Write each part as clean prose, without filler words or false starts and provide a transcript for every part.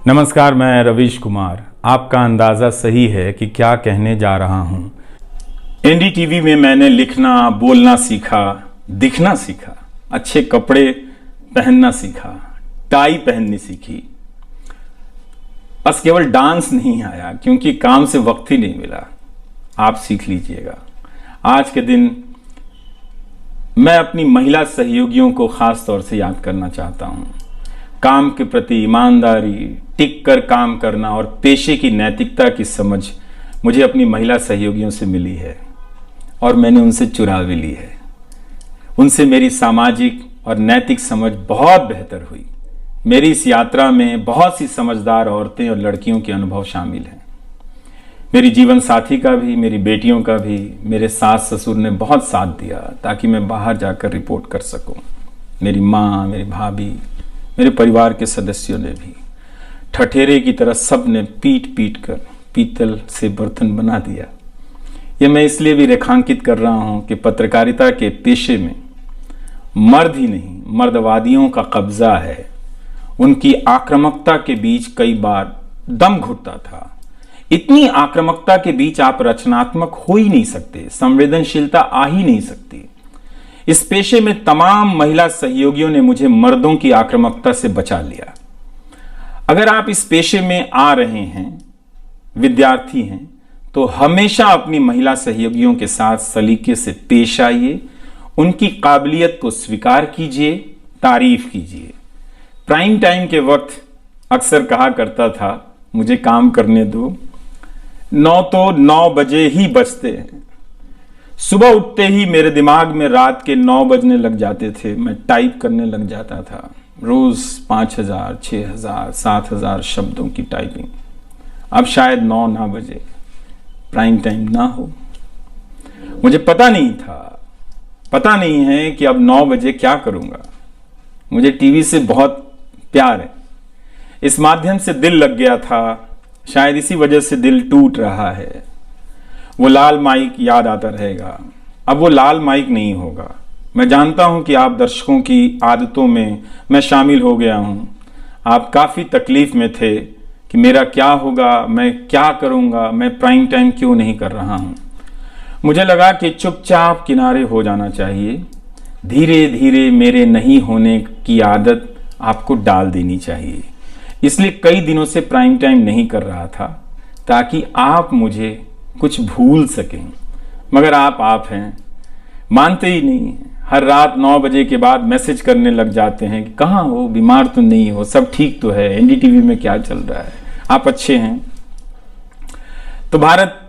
नमस्कार, मैं रवीश कुमार। आपका अंदाज़ा सही है कि क्या कहने जा रहा हूँ। एनडीटीवी में मैंने लिखना, बोलना सीखा, दिखना सीखा, अच्छे कपड़े पहनना सीखा, टाई पहननी सीखी। बस केवल डांस नहीं आया क्योंकि काम से वक्त ही नहीं मिला। आप सीख लीजिएगा। आज के दिन मैं अपनी महिला सहयोगियों को खास तौर से याद करना चाहता हूँ। काम के प्रति ईमानदारी, टिक कर काम करना और पेशे की नैतिकता की समझ मुझे अपनी महिला सहयोगियों से मिली है और मैंने उनसे चुरा भी ली है। उनसे मेरी सामाजिक और नैतिक समझ बहुत बेहतर हुई। मेरी इस यात्रा में बहुत सी समझदार औरतें और लड़कियों के अनुभव शामिल हैं। मेरी जीवन साथी का भी, मेरी बेटियों का भी, मेरे सास ससुर ने बहुत साथ दिया ताकि मैं बाहर जाकर रिपोर्ट कर सकूं। मेरी माँ, मेरी भाभी, मेरे परिवार के सदस्यों ने भी ठठेरे की तरह सब ने पीट पीट कर पीतल से बर्तन बना दिया। ये मैं इसलिए भी रेखांकित कर रहा हूं कि पत्रकारिता के पेशे में मर्द ही नहीं, मर्दवादियों का कब्जा है। उनकी आक्रामकता के बीच कई बार दम घुटता था। इतनी आक्रामकता के बीच आप रचनात्मक हो ही नहीं सकते, संवेदनशीलता आ ही नहीं सकती। इस पेशे में तमाम महिला सहयोगियों ने मुझे मर्दों की आक्रामकता से बचा लिया। अगर आप इस पेशे में आ रहे हैं, विद्यार्थी हैं, तो हमेशा अपनी महिला सहयोगियों के साथ सलीके से पेश आइए, उनकी काबिलियत को स्वीकार कीजिए, तारीफ कीजिए। प्राइम टाइम के वक्त अक्सर कहा करता था, मुझे काम करने दो, 9 तो 9 बजे ही बजते हैं। सुबह उठते ही मेरे दिमाग में रात के 9 बजने लग जाते थे। मैं टाइप करने लग जाता था। रोज 5000, 6000, 7000 शब्दों की टाइपिंग। अब शायद 9 ना बजे, प्राइम टाइम ना हो। मुझे पता नहीं था, पता नहीं है कि अब 9 बजे क्या करूंगा। मुझे टीवी से बहुत प्यार है। इस माध्यम से दिल लग गया था। शायद इसी वजह से दिल टूट रहा है। वो लाल माइक याद आता रहेगा। अब वो लाल माइक नहीं होगा। मैं जानता हूं कि आप दर्शकों की आदतों में मैं शामिल हो गया हूं। आप काफी तकलीफ में थे कि मेरा क्या होगा, मैं क्या करूंगा, मैं प्राइम टाइम क्यों नहीं कर रहा हूं। मुझे लगा कि चुपचाप किनारे हो जाना चाहिए। धीरे धीरे मेरे नहीं होने की आदत आपको डाल देनी चाहिए। इसलिए कई दिनों से प्राइम टाइम नहीं कर रहा था ताकि आप मुझे कुछ भूल सकें। मगर आप हैं, मानते ही नहीं। हर रात 9 बजे के बाद मैसेज करने लग जाते हैं कि कहाँ हो, बीमार तो नहीं हो, सब ठीक तो है, एनडीटीवी में क्या चल रहा है, आप अच्छे हैं। तो भारत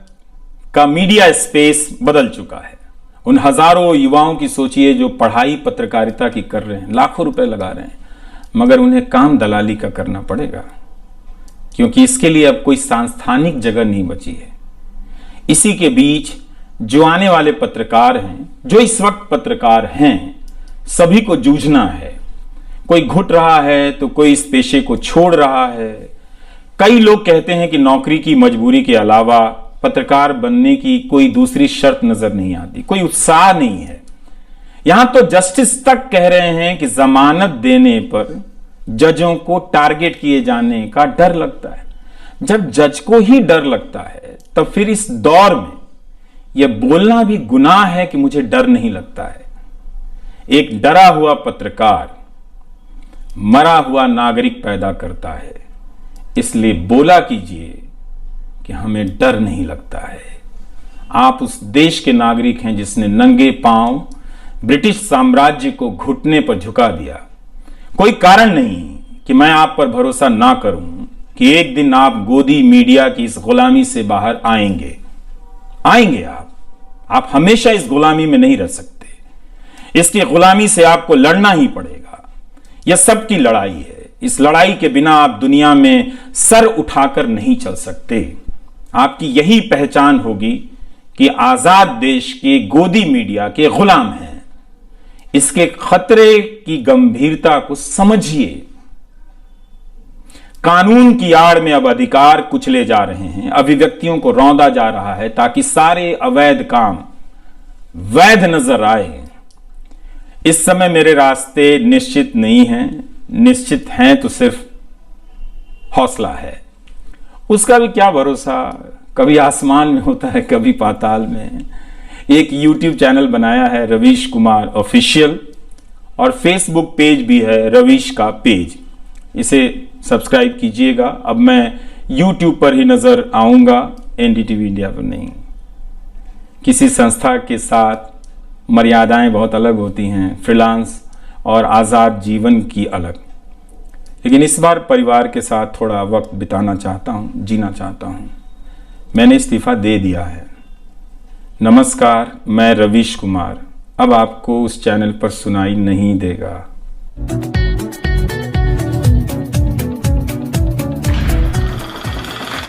का मीडिया स्पेस बदल चुका है। उन हजारों युवाओं की सोचिए जो पढ़ाई पत्रकारिता की कर रहे हैं, लाखों रुपए लगा रहे हैं, मगर उन्हें काम दलाली का करना पड़ेगा क्योंकि इसके लिए अब कोई सांस्थानिक जगह नहीं बची है। इसी के बीच जो आने वाले पत्रकार हैं, जो इस वक्त पत्रकार हैं, सभी को जूझना है। कोई घुट रहा है तो कोई इस पेशे को छोड़ रहा है। कई लोग कहते हैं कि नौकरी की मजबूरी के अलावा पत्रकार बनने की कोई दूसरी शर्त नजर नहीं आती, कोई उत्साह नहीं है। यहां तो जस्टिस तक कह रहे हैं कि जमानत देने पर जजों को टारगेट किए जाने का डर लगता है। जब जज को ही डर लगता है तब फिर इस दौर में यह बोलना भी गुनाह है कि मुझे डर नहीं लगता है। एक डरा हुआ पत्रकार मरा हुआ नागरिक पैदा करता है। इसलिए बोला कीजिए कि हमें डर नहीं लगता है। आप उस देश के नागरिक हैं जिसने नंगे पांव ब्रिटिश साम्राज्य को घुटने पर झुका दिया। कोई कारण नहीं कि मैं आप पर भरोसा ना करूं कि एक दिन आप गोदी मीडिया की इस गुलामी से बाहर आएंगे। आप हमेशा इस गुलामी में नहीं रह सकते। इसकी गुलामी से आपको लड़ना ही पड़ेगा। यह सबकी लड़ाई है। इस लड़ाई के बिना आप दुनिया में सर उठाकर नहीं चल सकते। आपकी यही पहचान होगी कि आजाद देश के गोदी मीडिया के गुलाम हैं। इसके खतरे की गंभीरता को समझिए। कानून की आड़ में अब अधिकार कुचले जा रहे हैं, अभिव्यक्तियों को रौंदा जा रहा है ताकि सारे अवैध काम वैध नजर आए। इस समय मेरे रास्ते निश्चित नहीं हैं, निश्चित हैं तो सिर्फ हौसला है। उसका भी क्या भरोसा, कभी आसमान में होता है कभी पाताल में। एक YouTube चैनल बनाया है रवीश कुमार ऑफिशियल, और फेसबुक पेज भी है रवीश का पेज। इसे सब्सक्राइब कीजिएगा। अब मैं YouTube पर ही नजर आऊंगा, NDTV इंडिया पर नहीं। किसी संस्था के साथ मर्यादाएं बहुत अलग होती हैं, फ्रीलांस और आज़ाद जीवन की अलग। लेकिन इस बार परिवार के साथ थोड़ा वक्त बिताना चाहता हूँ, जीना चाहता हूँ। मैंने इस्तीफा दे दिया है। नमस्कार, मैं रवीश कुमार अब आपको उस चैनल पर सुनाई नहीं देगा।